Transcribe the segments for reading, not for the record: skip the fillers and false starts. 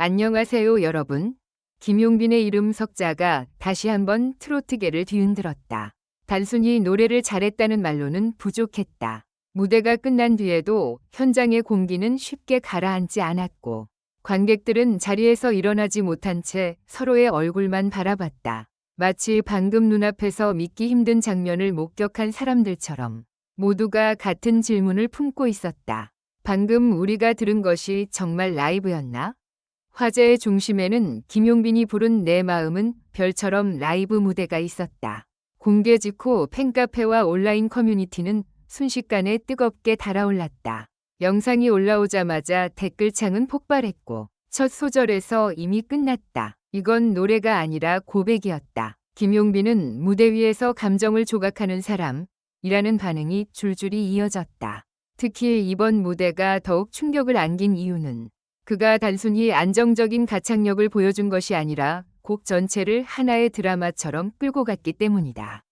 안녕하세요, 여러분. 김용빈의 이름 석자가 다시 한번 트로트계를 뒤흔들었다. 단순히 노래를 잘했다는 말로는 부족했다. 무대가 끝난 뒤에도 현장의 공기는 쉽게 가라앉지 않았고, 관객들은 자리에서 일어나지 못한 채 서로의 얼굴만 바라봤다. 마치 방금 눈앞에서 믿기 힘든 장면을 목격한 사람들처럼 모두가 같은 질문을 품고 있었다. 방금 우리가 들은 것이 정말 라이브였나? 화제의 중심에는 김용빈이 부른 내 마음은 별처럼 라이브 무대가 있었다. 공개 직후 팬카페와 온라인 커뮤니티는 순식간에 뜨겁게 달아올랐다. 영상이 올라오자마자 댓글창은 폭발했고 첫 소절에서 이미 끝났다. 이건 노래가 아니라 고백이었다. 김용빈은 무대 위에서 감정을 조각하는 사람이라는 반응이 줄줄이 이어졌다. 특히 이번 무대가 더욱 충격을 안긴 이유는 그가 단순히 안정적인 가창력을 보여준 것이 아니라 곡 전체를 하나의 드라마처럼 끌고 갔기 때문이다.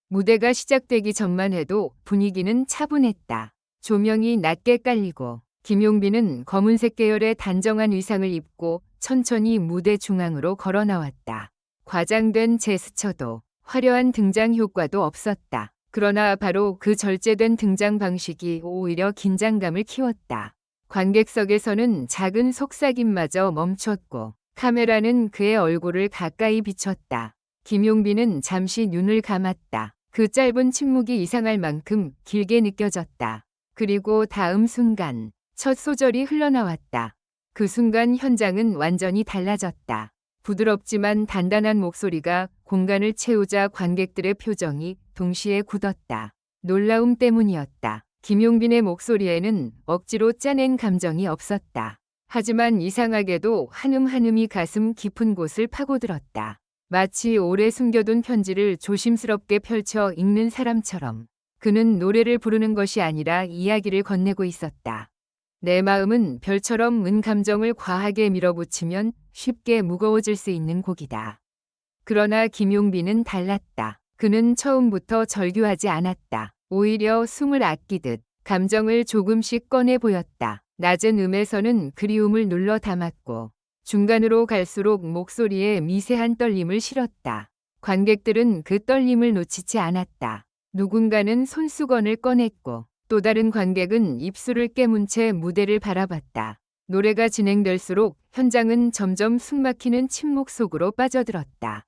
무대가 시작되기 전만 해도 분위기는 차분했다. 조명이 낮게 깔리고 김용빈은 검은색 계열의 단정한 의상을 입고 천천히 무대 중앙으로 걸어 나왔다. 과장된 제스처도 화려한 등장 효과도 없었다. 그러나 바로 그 절제된 등장 방식이 오히려 긴장감을 키웠다. 관객석에서는 작은 속삭임마저 멈췄고 카메라는 그의 얼굴을 가까이 비췄다. 김용빈은 잠시 눈을 감았다. 그 짧은 침묵이 이상할 만큼 길게 느껴졌다. 그리고 다음 순간 첫 소절이 흘러나왔다. 그 순간 현장은 완전히 달라졌다. 부드럽지만 단단한 목소리가 공간을 채우자 관객들의 표정이 동시에 굳었다. 놀라움 때문이었다. 김용빈의 목소리에는 억지로 짜낸 감정이 없었다. 하지만 이상하게도 한음한음이 가슴 깊은 곳을 파고들었다. 마치 오래 숨겨둔 편지를 조심스럽게 펼쳐 읽는 사람처럼 그는 노래를 부르는 것이 아니라 이야기를 건네고 있었다. 내 마음은 별처럼 감정을 과하게 밀어붙이면 쉽게 무거워질 수 있는 곡이다. 그러나 김용빈은 달랐다. 그는 처음부터 절규하지 않았다. 오히려 숨을 아끼듯 감정을 조금씩 꺼내 보였다. 낮은 음에서는 그리움을 눌러 담았고 중간으로 갈수록 목소리에 미세한 떨림을 실었다. 관객들은 그 떨림을 놓치지 않았다. 누군가는 손수건을 꺼냈고 또 다른 관객은 입술을 깨문 채 무대를 바라봤다. 노래가 진행될수록 현장은 점점 숨막히는 침묵 속으로 빠져들었다.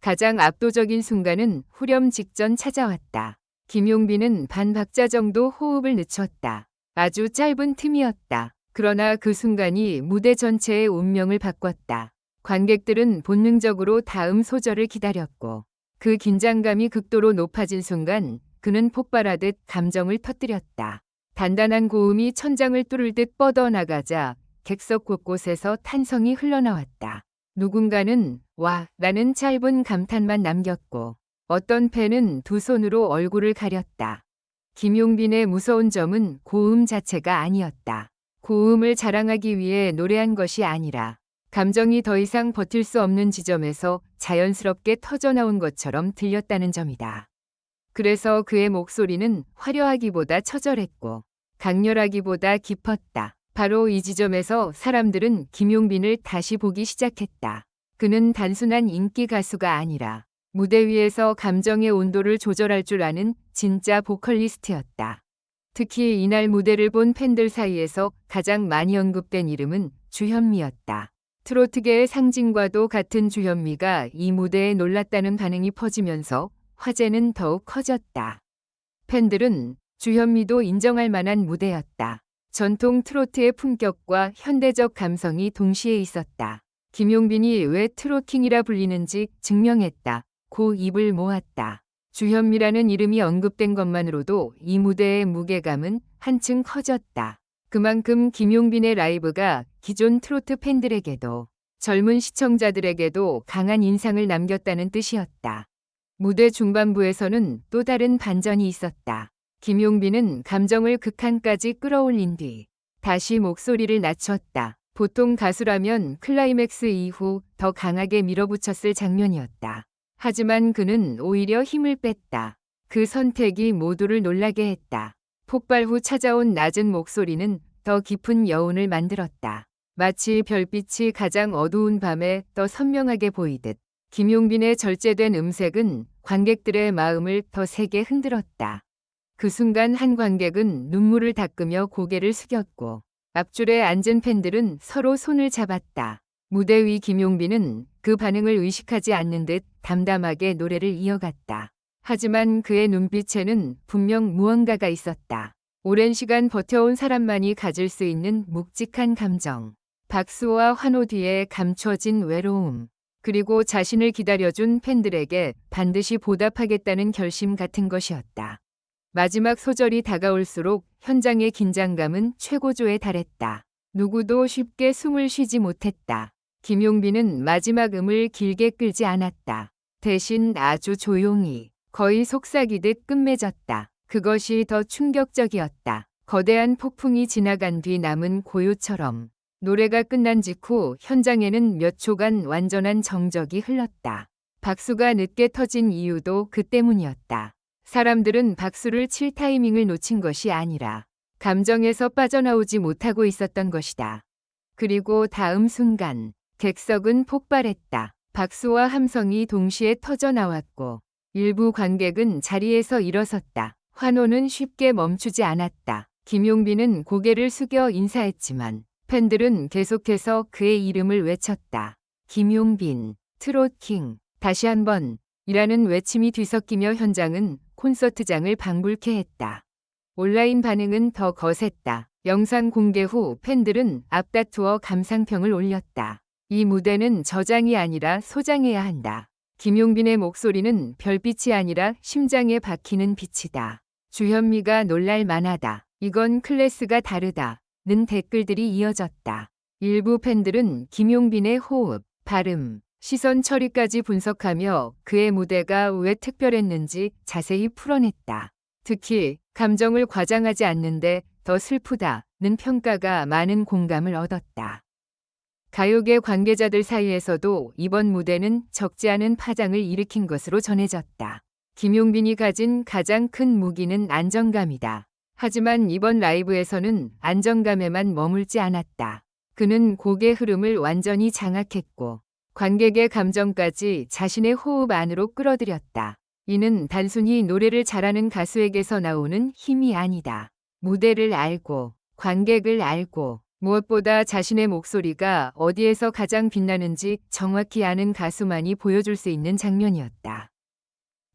가장 압도적인 순간은 후렴 직전 찾아왔다. 김용빈은 반 박자 정도 호흡을 늦췄다. 아주 짧은 틈이었다. 그러나 그 순간이 무대 전체의 운명을 바꿨다. 관객들은 본능적으로 다음 소절을 기다렸고 그 긴장감이 극도로 높아진 순간 그는 폭발하듯 감정을 터뜨렸다. 단단한 고음이 천장을 뚫을 듯 뻗어나가자 객석 곳곳에서 탄성이 흘러나왔다. 누군가는 와 라는 짧은 감탄만 남겼고 어떤 팬은 두 손으로 얼굴을 가렸다. 김용빈의 무서운 점은 고음 자체가 아니었다. 고음을 자랑하기 위해 노래한 것이 아니라 감정이 더 이상 버틸 수 없는 지점에서 자연스럽게 터져나온 것처럼 들렸다는 점이다. 그래서 그의 목소리는 화려하기보다 처절했고 강렬하기보다 깊었다. 바로 이 지점에서 사람들은 김용빈을 다시 보기 시작했다. 그는 단순한 인기 가수가 아니라 무대 위에서 감정의 온도를 조절할 줄 아는 진짜 보컬리스트였다. 특히 이날 무대를 본 팬들 사이에서 가장 많이 언급된 이름은 주현미였다. 트로트계의 상징과도 같은 주현미가 이 무대에 놀랐다는 반응이 퍼지면서 화제는 더욱 커졌다. 팬들은 주현미도 인정할 만한 무대였다. 전통 트로트의 품격과 현대적 감성이 동시에 있었다. 김용빈이 왜 트로킹이라 불리는지 증명했다. 고 입을 모았다. 주현미라는 이름이 언급된 것만으로도 이 무대의 무게감은 한층 커졌다. 그만큼 김용빈의 라이브가 기존 트로트 팬들에게도 젊은 시청자들에게도 강한 인상을 남겼다는 뜻이었다. 무대 중반부에서는 또 다른 반전이 있었다. 김용빈은 감정을 극한까지 끌어올린 뒤 다시 목소리를 낮췄다. 보통 가수라면 클라이맥스 이후 더 강하게 밀어붙였을 장면이었다. 하지만 그는 오히려 힘을 뺐다. 그 선택이 모두를 놀라게 했다. 폭발 후 찾아온 낮은 목소리는 더 깊은 여운을 만들었다. 마치 별빛이 가장 어두운 밤에 더 선명하게 보이듯 김용빈의 절제된 음색은 관객들의 마음을 더 세게 흔들었다. 그 순간 한 관객은 눈물을 닦으며 고개를 숙였고 앞줄에 앉은 팬들은 서로 손을 잡았다. 무대 위 김용빈은 그 반응을 의식하지 않는 듯 담담하게 노래를 이어갔다. 하지만 그의 눈빛에는 분명 무언가가 있었다. 오랜 시간 버텨온 사람만이 가질 수 있는 묵직한 감정. 박수와 환호 뒤에 감춰진 외로움. 그리고 자신을 기다려준 팬들에게 반드시 보답하겠다는 결심 같은 것이었다. 마지막 소절이 다가올수록 현장의 긴장감은 최고조에 달했다. 누구도 쉽게 숨을 쉬지 못했다. 김용빈은 마지막 음을 길게 끌지 않았다. 대신 아주 조용히, 거의 속삭이듯 끝맺었다. 그것이 더 충격적이었다. 거대한 폭풍이 지나간 뒤 남은 고요처럼. 노래가 끝난 직후 현장에는 몇 초간 완전한 정적이 흘렀다. 박수가 늦게 터진 이유도 그 때문이었다. 사람들은 박수를 칠 타이밍을 놓친 것이 아니라 감정에서 빠져나오지 못하고 있었던 것이다. 그리고 다음 순간 객석은 폭발했다. 박수와 함성이 동시에 터져 나왔고 일부 관객은 자리에서 일어섰다. 환호는 쉽게 멈추지 않았다. 김용빈은 고개를 숙여 인사했지만 팬들은 계속해서 그의 이름을 외쳤다. 김용빈, 트롯킹, 다시 한번 이라는 외침이 뒤섞이며 현장은 콘서트장을 방불케 했다. 온라인 반응은 더 거셌다. 영상 공개 후 팬들은 앞다투어 감상평을 올렸다. 이 무대는 저장이 아니라 소장해야 한다. 김용빈의 목소리는 별빛이 아니라 심장에 박히는 빛이다. 주현미가 놀랄 만하다. 이건 클래스가 다르다. 는 댓글들이 이어졌다. 일부 팬들은 김용빈의 호흡, 발음, 시선 처리까지 분석하며 그의 무대가 왜 특별했는지 자세히 풀어냈다. 특히 감정을 과장하지 않는데 더 슬프다는 평가가 많은 공감을 얻었다. 가요계 관계자들 사이에서도 이번 무대는 적지 않은 파장을 일으킨 것으로 전해졌다. 김용빈이 가진 가장 큰 무기는 안정감이다. 하지만 이번 라이브에서는 안정감에만 머물지 않았다. 그는 곡의 흐름을 완전히 장악했고 관객의 감정까지 자신의 호흡 안으로 끌어들였다. 이는 단순히 노래를 잘하는 가수에게서 나오는 힘이 아니다. 무대를 알고, 관객을 알고, 무엇보다 자신의 목소리가 어디에서 가장 빛나는지 정확히 아는 가수만이 보여줄 수 있는 장면이었다.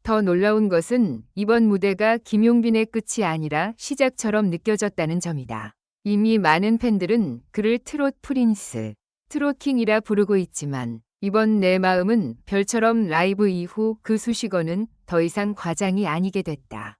더 놀라운 것은 이번 무대가 김용빈의 끝이 아니라 시작처럼 느껴졌다는 점이다. 이미 많은 팬들은 그를 트롯 프린스, 트롯킹이라 부르고 있지만 이번 내 마음은 별처럼 라이브 이후 그 수식어는 더 이상 과장이 아니게 됐다.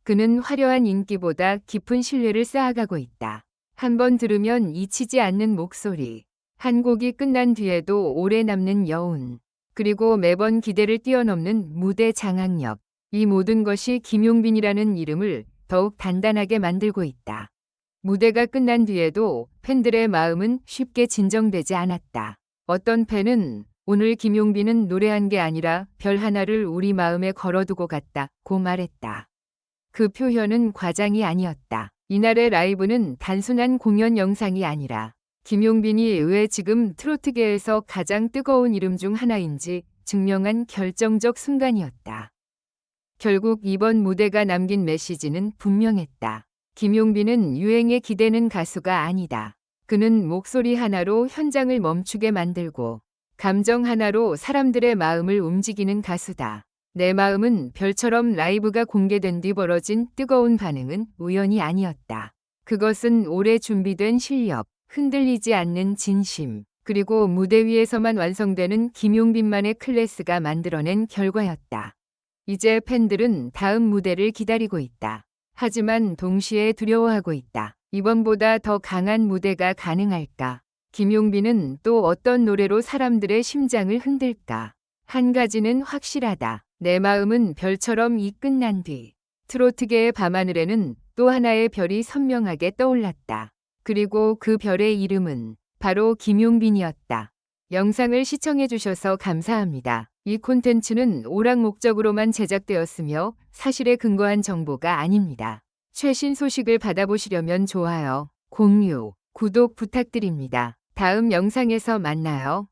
그는 화려한 인기보다 깊은 신뢰를 쌓아가고 있다. 한 번 들으면 잊히지 않는 목소리, 한 곡이 끝난 뒤에도 오래 남는 여운, 그리고 매번 기대를 뛰어넘는 무대 장악력. 이 모든 것이 김용빈이라는 이름을 더욱 단단하게 만들고 있다. 무대가 끝난 뒤에도 팬들의 마음은 쉽게 진정되지 않았다. 어떤 팬은 오늘 김용빈은 노래한 게 아니라 별 하나를 우리 마음에 걸어두고 갔다고 말했다. 그 표현은 과장이 아니었다. 이날의 라이브는 단순한 공연 영상이 아니라 김용빈이 왜 지금 트로트계에서 가장 뜨거운 이름 중 하나인지 증명한 결정적 순간이었다. 결국 이번 무대가 남긴 메시지는 분명했다. 김용빈은 유행에 기대는 가수가 아니다. 그는 목소리 하나로 현장을 멈추게 만들고 감정 하나로 사람들의 마음을 움직이는 가수다. 내 마음은 별처럼 라이브가 공개된 뒤 벌어진 뜨거운 반응은 우연이 아니었다. 그것은 오래 준비된 실력, 흔들리지 않는 진심, 그리고 무대 위에서만 완성되는 김용빈만의 클래스가 만들어낸 결과였다. 이제 팬들은 다음 무대를 기다리고 있다. 하지만 동시에 두려워하고 있다. 이번보다 더 강한 무대가 가능할까? 김용빈은 또 어떤 노래로 사람들의 심장을 흔들까? 한 가지는 확실하다. 내 마음은 별처럼 이 끝난 뒤 트로트계의 밤하늘에는 또 하나의 별이 선명하게 떠올랐다. 그리고 그 별의 이름은 바로 김용빈이었다. 영상을 시청해주셔서 감사합니다. 이 콘텐츠는 오락 목적으로만 제작되었으며 사실에 근거한 정보가 아닙니다. 최신 소식을 받아보시려면 좋아요, 공유, 구독 부탁드립니다. 다음 영상에서 만나요.